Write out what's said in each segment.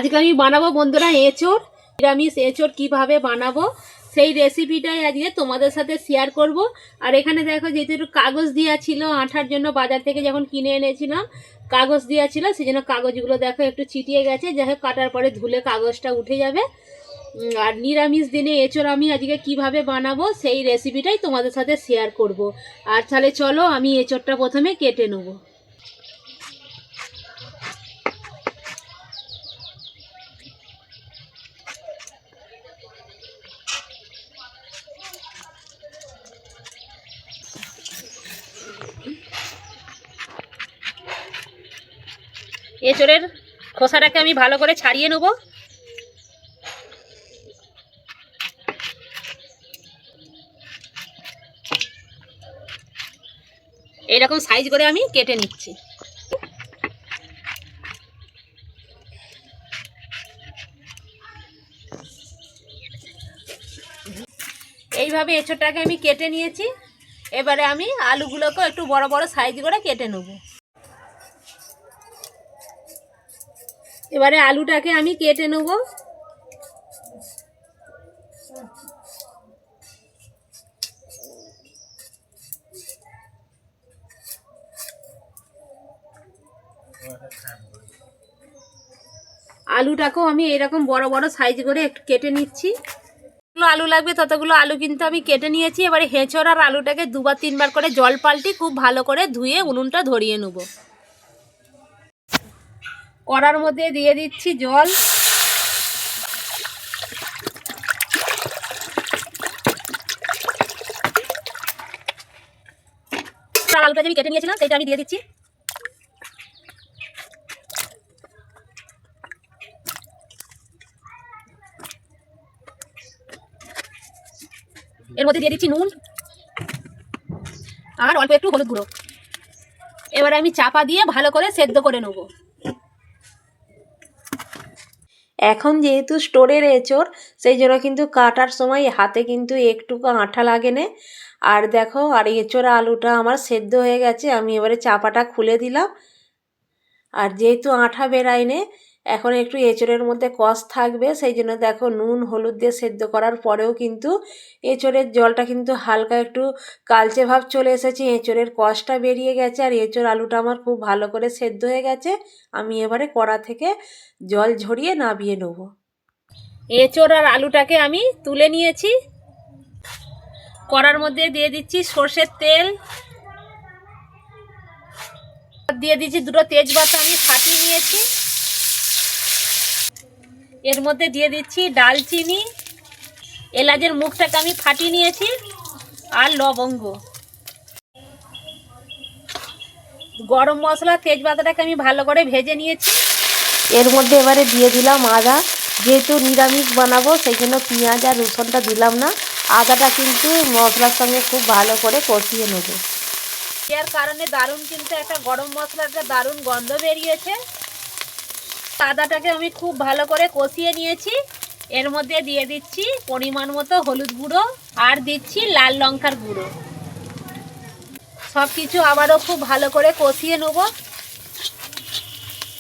আজকে আমি বানাবো বন্ধুরা এঁচোড়, নিরামিষ এঁচোড় কীভাবে বানাবো সেই রেসিপিটাই আজকে তোমাদের সাথে শেয়ার করব। আর এখানে দেখো যেহেতু একটু কাগজ দেওয়া ছিল আঠার জন্য, বাজার থেকে যখন কিনে এনেছিলাম কাগজ দেওয়া ছিল, সেই জন্য কাগজগুলো দেখো একটু ছিটিয়ে গেছে। যাই হোক কাটার পরে ধুলে কাগজটা উঠে যাবে। আর নিরামিষ দিনে এঁচোড় আমি আজকে কিভাবে বানাবো সেই রেসিপিটাই তোমাদের সাথে শেয়ার করব। আর তাহলে চলো আমি এঁচোড়টা প্রথমে কেটে নেবো। এঁচোড়ের খোসাটাকে আমি ভালো করে ছাড়িয়ে নেব। এইরকম সাইজ করে আমি কেটে নিচ্ছি। এইভাবে এঁচোড়টাকে আমি কেটে নিয়েছি। এবারে আমি আলুগুলোকে একটু বড় বড় সাইজ করে কেটে নেব। এবারে আলুটাকে আমি কেটে নেব। আলুটাকেও আমি এরকম বড় বড় সাইজ করে একটু কেটে নিচ্ছি। আলু লাগবে ততগুলো আলু কিন্তু আমি কেটে নিয়েছি। এবারে এঁচোড় আর আলুটাকে দুবার তিনবার করে জল পাল্টি খুব ভালো করে ধুয়ে উনুনটা ধরিয়ে নেব। কড়ার মধ্যে দিয়ে দিচ্ছি জল। আলুটা আমি কেটে নিয়েছিলাম সেটা আমি দিয়ে দিচ্ছি। এর মধ্যে দিয়ে দিচ্ছি নুন আর অল্প একটু হলুদ গুঁড়ো। এবারে আমি চাপা দিয়ে ভালো করে সেদ্ধ করে নেব। এখন যেহেতু স্টোরের এঁচোড় সেই জন্য কিন্তু কাটার সময় হাতে কিন্তু একটুকু আঠা লাগে না। আর দেখো আর এঁচোড় আলুটা আমার সেদ্ধ হয়ে গেছে। আমি এবারে চাপাটা খুলে দিলাম। আর যেহেতু আঠা বেরায় না, এখন একটু এঁচোড়ের মধ্যে কষ থাকবে, সেই জন্য দেখো নুন হলুদ দিয়ে সেদ্ধ করার পরেও কিন্তু এঁচোড়ের জলটা কিন্তু হালকা একটু কালচে ভাব চলে এসেছে। এঁচোড়ের কষটা বেরিয়ে গেছে আর এঁচোড় আলুটা আমার খুব ভালো করে সেদ্ধ হয়ে গেছে। আমি এবারে কড়া থেকে জল ঝরিয়ে নামিয়ে নেব। এঁচোড় আর আলুটাকে আমি তুলে নিয়েছি। কড়ার মধ্যে দিয়ে দিচ্ছি সর্ষের তেল, দিয়ে দিচ্ছি দুটো তেজপাতা আমি ফাটিয়ে নিয়েছি। এর মধ্যে দিয়ে দিচ্ছি ডালচিনি, এলাচের মুখটাকে আমি ফাটিয়ে নিয়েছি, আর লবঙ্গ। গরম মশলা তেজপাতাটাকে আমি ভালো করে ভেজে নিয়েছি। এর মধ্যে এবারে দিয়ে দিলাম আদা। যেহেতু নিরামিষ বানাবো সেই জন্য পেঁয়াজ আর রসুনটা দিলাম না। আদাটা কিন্তু মশলার সঙ্গে খুব ভালো করে কষিয়ে নেব। এর কারণে দারুণ কিন্তু একটা গরম মশলার একটা দারুণ গন্ধ বেরিয়েছে। আদাটাকে আমি খুব ভালো করে কষিয়ে নিয়েছি। এর মধ্যে দিয়ে দিচ্ছি পরিমাণ মতো হলুদ গুঁড়ো আর দিচ্ছি লাল লঙ্কার গুঁড়ো। সব কিছু আবারও খুব ভালো করে কষিয়ে নেব।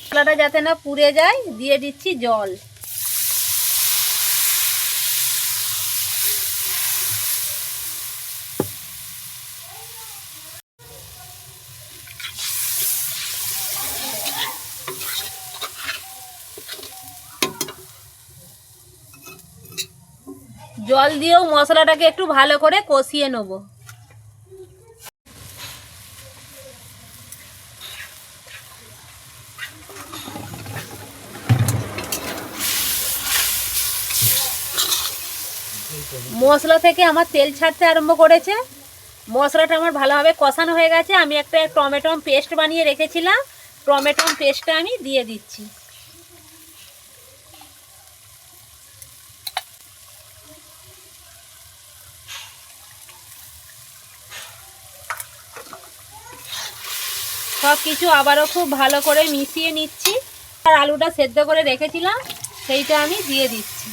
মশলাটা যাতে না পুড়ে যায় দিয়ে দিচ্ছি জল। জল দিয়েও মশলাটাকে একটু ভালো করে কষিয়ে নেব। মশলা থেকে আমার তেল ছাড়তে আরম্ভ করেছে। মশলাটা আমার ভালোভাবে কষানো হয়ে গেছে। আমি একটা টমেটো পেস্ট বানিয়ে রেখেছিলাম, টমেটো পেস্টটা আমি দিয়ে দিচ্ছি। সব কিছু আবারও খুব ভালো করে মিশিয়ে নিচ্ছি। আর আলুটা সেদ্ধ করে রেখেছিলাম সেইটা আমি দিয়ে দিচ্ছি।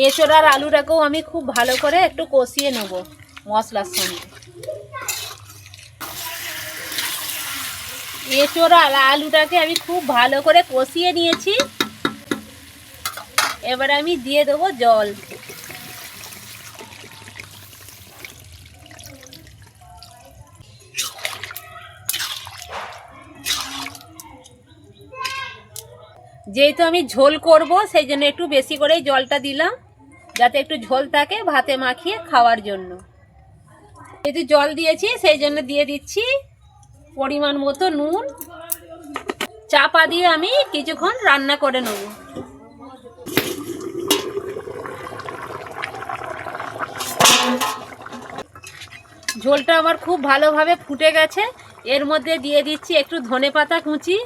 এঁচোড় আর আলুটাকেও আমি খুব ভালো করে একটু কষিয়ে নেব মশলার সঙ্গে। এঁচোড় আর আলুটাকে আমি খুব ভালো করে কষিয়ে নিয়েছি। এবারে আমি দিয়ে দেবো জল। যেহেতু আমি ঝোল করব সেই জন্য একটু বেশি করেই জলটা দিলাম, যাতে একটু ঝোল থাকে ভাতে মাখিয়ে খাওয়ার জন্য। যেহেতু জল দিয়েছি সেই জন্য দিয়ে দিচ্ছি পরিমাণ মতো নুন। চাপা দিয়ে আমি কিছুক্ষণ রান্না করে নেব। ঝোলটা আমার খুব ভালোভাবে ফুটে গেছে। এর মধ্যে দিয়ে দিচ্ছি একটু ধনেপাতা কুচি,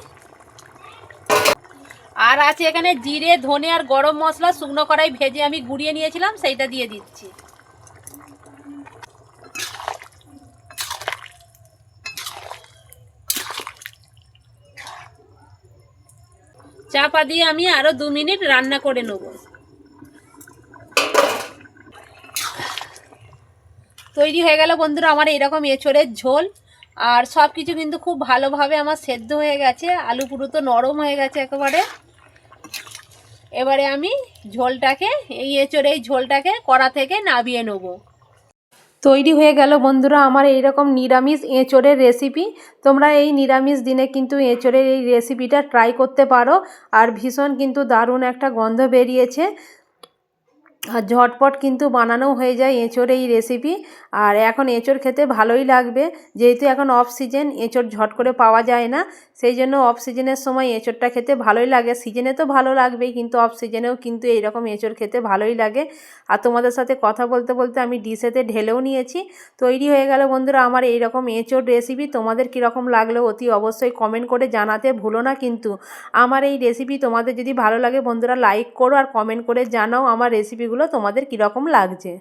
আর আছে এখানে জিরে, ধনে আর গরম মশলা শুকনো কড়াই ভেজে আমি গুঁড়িয়ে নিয়েছিলাম, সেইটা দিয়ে দিচ্ছি। চাপা দিয়ে আমি আরো 2 মিনিট রান্না করে নেব। তৈরি হয়ে গেল বন্ধুরা আমার এরকম এঁচোড়ের ঝোল। আর সব কিছু কিন্তু খুব ভালোভাবে আমার সেদ্ধ হয়ে গেছে, আলু পুরো তো নরম হয়ে গেছে একেবারে। এবারে আমি ঝোলটাকে, এই এঁচোড়ের ঝোলটাকে কড়া থেকে নামিয়ে নেব। তৈরি হয়ে গেল বন্ধুরা আমার এইরকম নিরামিষ এঁচোড়ের রেসিপি। তোমরা এই নিরামিষ দিনে কিন্তু এঁচোড়ের এই রেসিপিটা ট্রাই করতে পারো। আর ভীষণ কিন্তু দারুণ একটা গন্ধ বেরিয়েছে, আর ঝটপট কিন্তু বানানো হয়ে যায় এঁচোড় এই রেসিপি। আর এখন এঁচোড় খেতে ভালোই লাগবে, যেহেতু এখন অফ সিজন, এঁচোড় ঝট করে পাওয়া যায় না, সেই জন্য অফ সিজনের সময় এঁচোড়টা খেতে ভালোই লাগে। সিজনে তো ভালো লাগবেই, কিন্তু অফ সিজনেও কিন্তু এইরকম এঁচোড় খেতে ভালোই লাগে। আর তোমাদের সাথে কথা বলতে বলতে আমি ডিশেতে ঢেলেও নিয়েছি। তৈরি হয়ে গেল বন্ধুরা আমার এইরকম এঁচোড় রেসিপি। তোমাদের কীরকম লাগলো অতি অবশ্যই কমেন্ট করে জানাতে ভুলো না কিন্তু। আমার এই রেসিপি তোমাদের যদি ভালো লাগে বন্ধুরা লাইক করো আর কমেন্ট করে জানাও আমার রেসিপিগুলো তোমাদের কীরকম লাগছে।